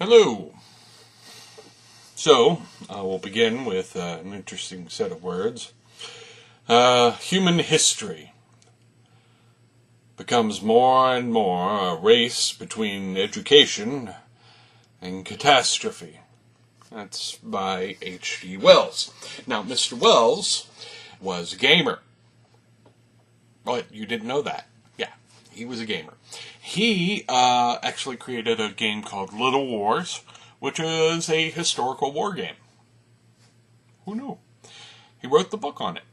Hello. So, we'll begin with an interesting set of words. Human history becomes more and more a race between education and catastrophe. That's by H.G. Wells. Now, Mr. Wells was a gamer. But you didn't know that. Yeah, he was a gamer. He actually created a game called Little Wars, which is a historical war game. Who knew? He wrote the book on it.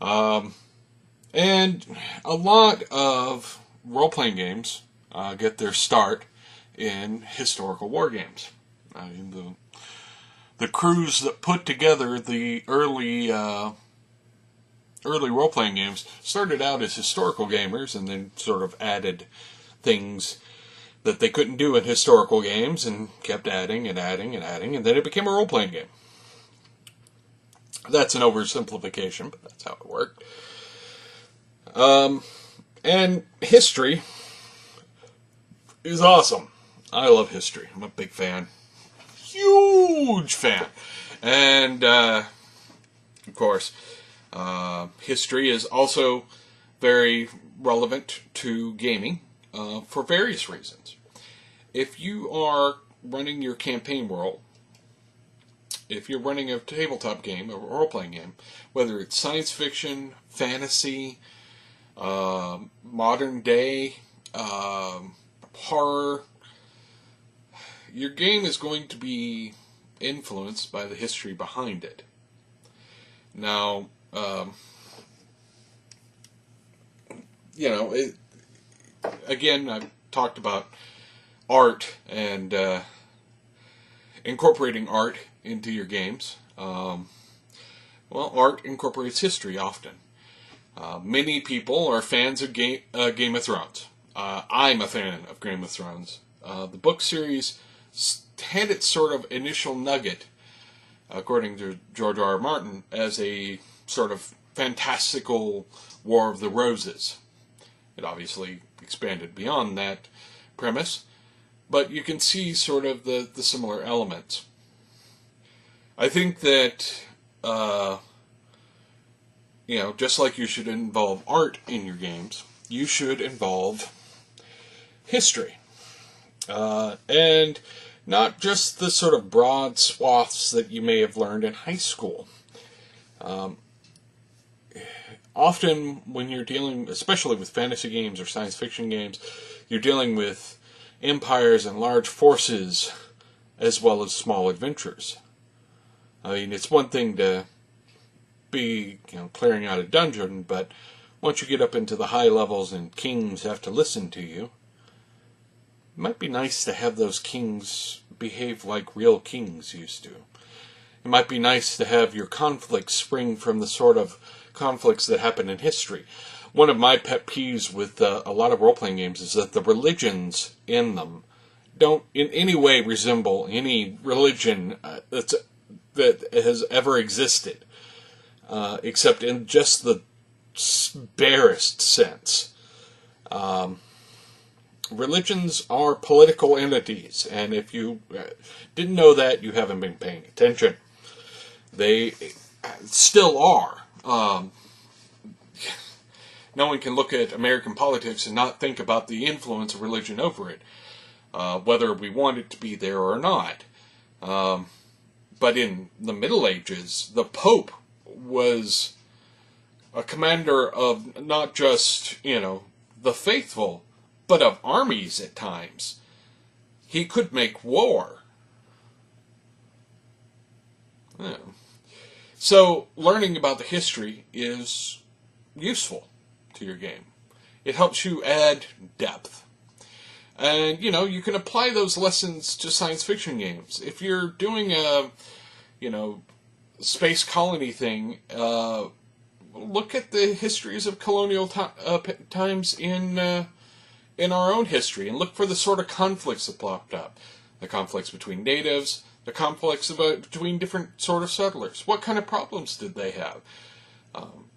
And a lot of role-playing games get their start in historical war games. I mean, the crews that put together the early role-playing games started out as historical gamers and then sort of added things that they couldn't do in historical games and kept adding and adding and adding, and then it became a role-playing game. That's an oversimplification, but that's how it worked. And history is awesome. I love history. I'm a big fan. Huge fan. And, of course, history is also very relevant to gaming for various reasons. If you are running your campaign world, if you're running a tabletop game, a role-playing game, whether it's science fiction, fantasy, modern day, horror, your game is going to be influenced by the history behind it. Now, again, I've talked about art and incorporating art into your games. Well, art incorporates history often. Many people are fans of Game of Thrones. I'm a fan of Game of Thrones. The book series had its sort of initial nugget, according to George R. R. Martin, as a sort of fantastical War of the Roses. It obviously expanded beyond that premise, but you can see sort of the similar elements. I think that, just like you should involve art in your games, you should involve history. And not just the sort of broad swaths that you may have learned in high school. Often when you're dealing, especially with fantasy games or science fiction games, you're dealing with empires and large forces as well as small adventures. I mean, it's one thing to be, clearing out a dungeon, but once you get up into the high levels and kings have to listen to you, it might be nice to have those kings behave like real kings used to. It might be nice to have your conflicts spring from the sort of conflicts that happen in history. One of my pet peeves with a lot of role-playing games is that the religions in them don't in any way resemble any religion that has ever existed, except in just the barest sense. Religions are political entities, and if you didn't know that, you haven't been paying attention. They still are. No one can look at American politics and not think about the influence of religion over it, whether we want it to be there or not. But in the Middle Ages, the Pope was a commander of not just, the faithful, but of armies at times. He could make war. Yeah. So, learning about the history is useful to your game. It helps you add depth. And, you can apply those lessons to science fiction games. If you're doing a, space colony thing, look at the histories of colonial times in our own history, and look for the sort of conflicts that popped up. The conflicts between natives, the conflicts between different sort of settlers. What kind of problems did they have?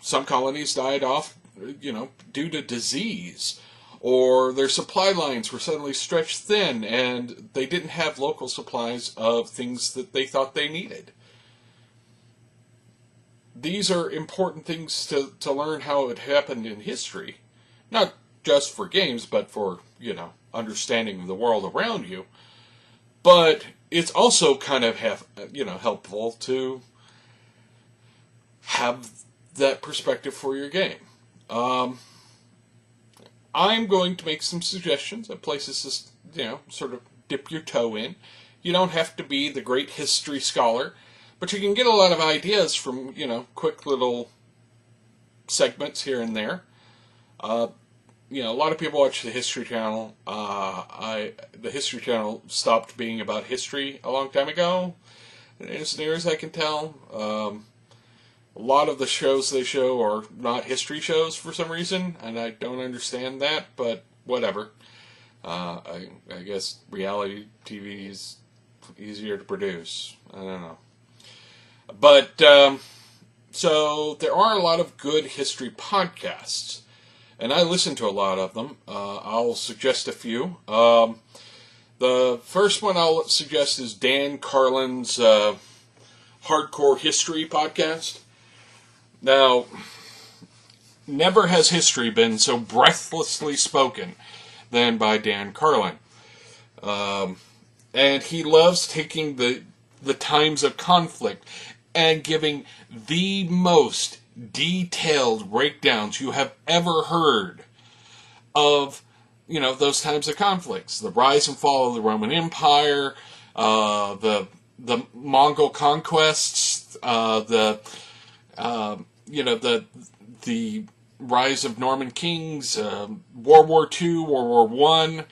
Some colonies died off, due to disease. or their supply lines were suddenly stretched thin and they didn't have local supplies of things that they thought they needed. These are important things to learn how it happened in history. Not just for games, but for, understanding the world around you. But it's also kind of helpful to have that perspective for your game. I'm going to make some suggestions of places to, sort of dip your toe in. You don't have to be the great history scholar, but you can get a lot of ideas from, quick little segments here and there. A lot of people watch the History Channel. The History Channel stopped being about history a long time ago, as near as I can tell. A lot of the shows they show are not history shows for some reason, and I don't understand that, but whatever. I guess reality TV is easier to produce. I don't know. But, so there are a lot of good history podcasts, and I listen to a lot of them. I'll suggest a few. The first one I'll suggest is Dan Carlin's Hardcore History podcast. Now, never has history been so breathlessly spoken than by Dan Carlin. And he loves taking the times of conflict and giving the most detailed breakdowns you have ever heard of, those times of conflicts. The rise and fall of the Roman Empire, the Mongol conquests, the rise of Norman kings, World War II, World War I.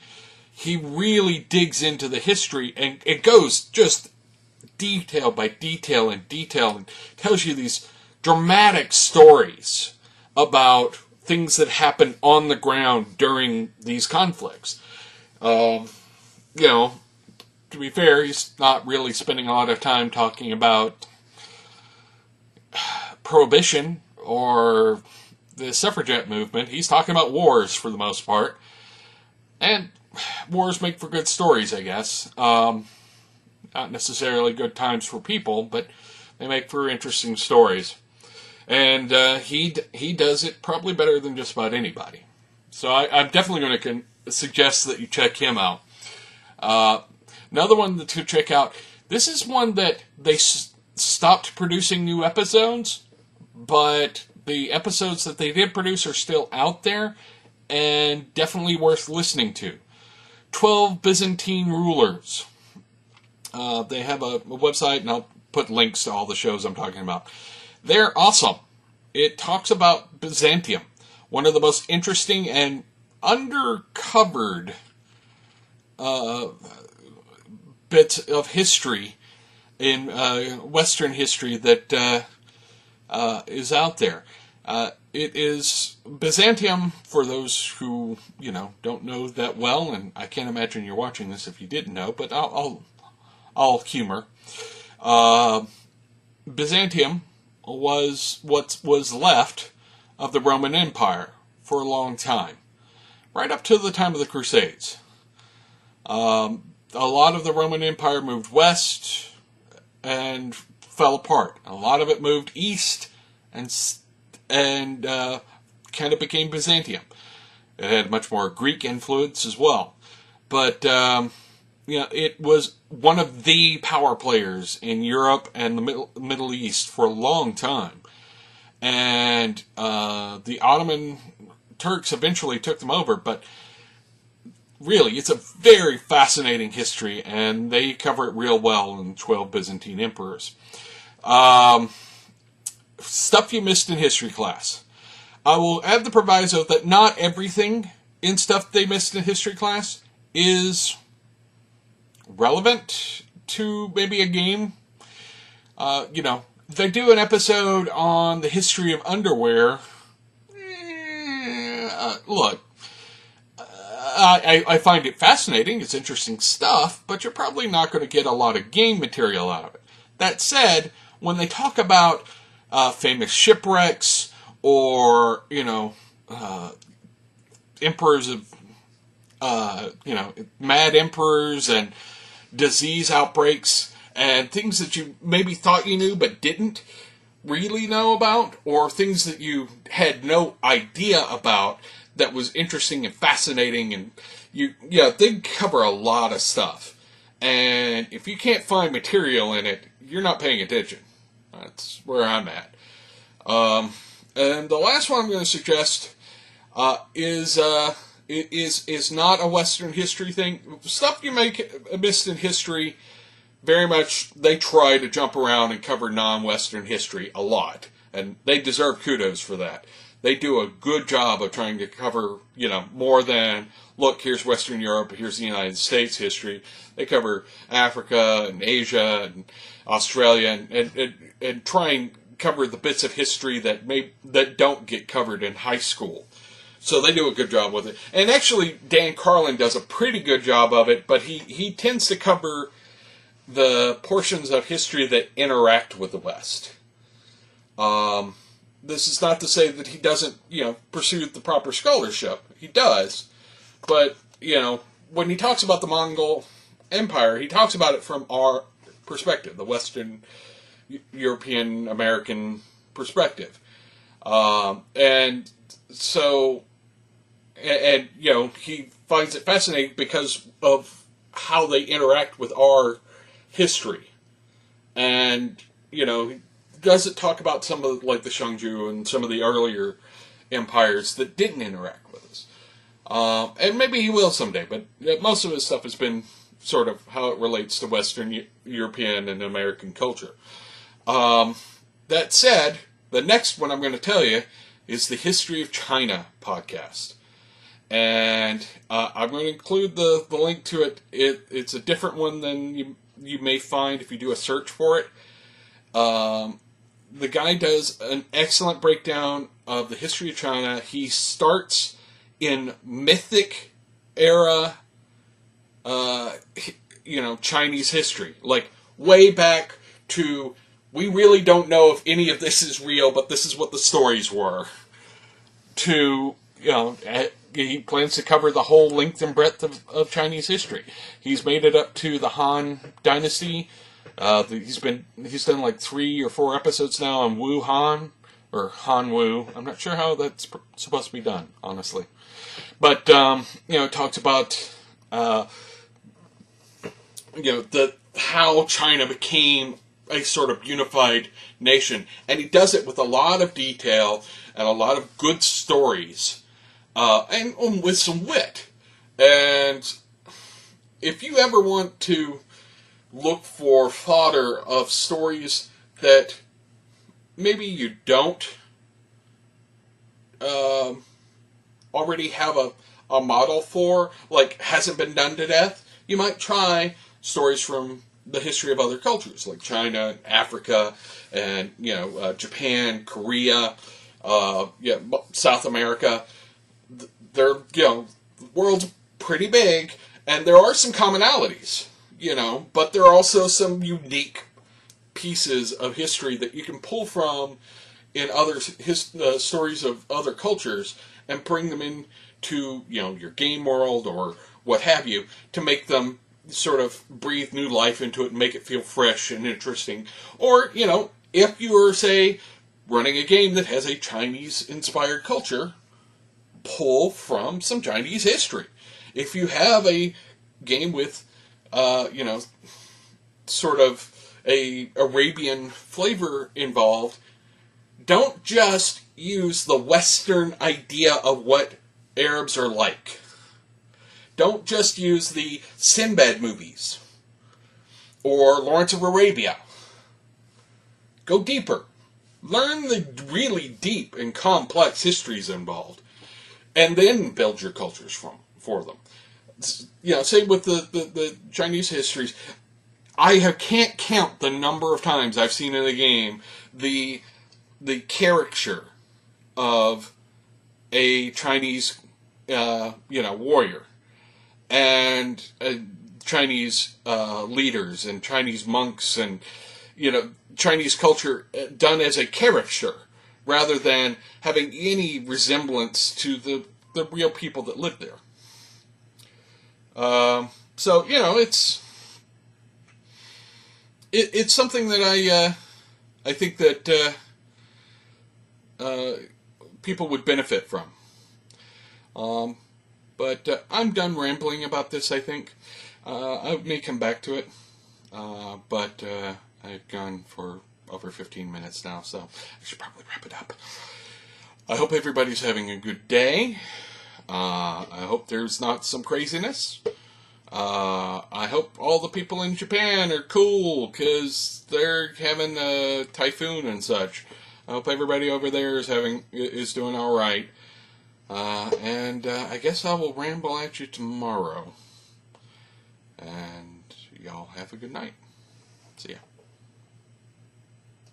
He really digs into the history, and it goes just detail by detail and tells you these dramatic stories about things that happened on the ground during these conflicts. To be fair, he's not really spending a lot of time talking about Prohibition or the suffragette movement. He's talking about wars for the most part. And wars make for good stories, I guess. Not necessarily good times for people, but they make for interesting stories. And he does it probably better than just about anybody. So I'm definitely going to suggest that you check him out. Another one to check out, this is one that they stopped producing new episodes, but the episodes that they did produce are still out there and definitely worth listening to. 12 Byzantine Rulers. They have a website, and I'll put links to all the shows I'm talking about. They're awesome. It talks about Byzantium, one of the most interesting and undercovered bits of history in Western history that is out there. It is Byzantium, for those who, don't know that well, and I can't imagine you're watching this if you didn't know, but I'll humor. Byzantium was what was left of the Roman Empire for a long time, right up to the time of the Crusades. A lot of the Roman Empire moved west and fell apart. A lot of it moved east and kind of became Byzantium. It had much more Greek influence as well. But, it was one of the power players in Europe and the Middle East for a long time. And the Ottoman Turks eventually took them over, but really, it's a very fascinating history, and they cover it real well in 12 Byzantine Emperors. Stuff you missed in history class. I will add the proviso that not everything in stuff they missed in history class is relevant to maybe a game. They do an episode on the history of underwear. Look, I find it fascinating. It's interesting stuff, but you're probably not going to get a lot of game material out of it. That said, when they talk about famous shipwrecks or, emperors of, mad emperors and disease outbreaks and things that you maybe thought you knew but didn't really know about, or things that you had no idea about that was interesting and fascinating. And they cover a lot of stuff. And if you can't find material in it, you're not paying attention. That's where I'm at. And the last one I'm going to suggest is not a Western history thing. Stuff you may have missed in history, very much they try to jump around and cover non-Western history a lot. And they deserve kudos for that. They do a good job of trying to cover, more than, look, here's Western Europe, here's the United States history. They cover Africa and Asia and Australia and try and cover the bits of history that don't get covered in high school. So they do a good job with it. And actually, Dan Carlin does a pretty good job of it, but he tends to cover the portions of history that interact with the West. This is not to say that he doesn't, pursue the proper scholarship. He does. But, when he talks about the Mongol Empire, he talks about it from our perspective, the Western European American perspective. And so, he finds it fascinating because of how they interact with our history. And, he doesn't talk about some of, like, the Shangju and some of the earlier empires that didn't interact with us. And maybe he will someday, but most of his stuff has been sort of how it relates to Western European and American culture. That said, the next one I'm going to tell you is the History of China podcast. And I'm going to include the link to it. It's a different one than you may find if you do a search for it. The guy does an excellent breakdown of the history of China. He starts in mythic era, Chinese history. Like, way back to, we really don't know if any of this is real, but this is what the stories were. To, he plans to cover the whole length and breadth of Chinese history. He's made it up to the Han Dynasty. He's done like 3 or 4 episodes now on Wu Han, or Han Wu. I'm not sure how that's supposed to be done, honestly. But, it talks about, how China became a sort of unified nation. And he does it with a lot of detail and a lot of good stories, and with some wit. And if you ever want to look for fodder of stories that maybe you don't already have a model for, like hasn't been done to death, you might try stories from the history of other cultures, like China, Africa, and Japan, Korea, South America. They're the world's pretty big, and there are some commonalities, but there are also some unique pieces of history that you can pull from in other stories of other cultures and bring them into your game world or what have you, to make them sort of breathe new life into it and make it feel fresh and interesting. Or, if you are, say, running a game that has a Chinese-inspired culture, pull from some Chinese history. If you have a game with, sort of a Arabian flavor involved, don't just use the Western idea of what Arabs are like. Don't just use the Sinbad movies or Lawrence of Arabia. Go deeper. Learn the really deep and complex histories involved, and then build your cultures for them. Same with the Chinese histories. I can't count the number of times I've seen in a game the caricature of a Chinese warrior and Chinese leaders and Chinese monks and Chinese culture done as a caricature rather than having any resemblance to the the real people that live there. So it's something that I think that people would benefit from. But I'm done rambling about this, I think. I may come back to it, but I've gone for over 15 minutes now, so I should probably wrap it up. I hope everybody's having a good day. I hope there's not some craziness. I hope all the people in Japan are cool, because they're having a typhoon and such. I hope everybody over there is doing all right. And I guess I will ramble at you tomorrow. And y'all have a good night. See ya.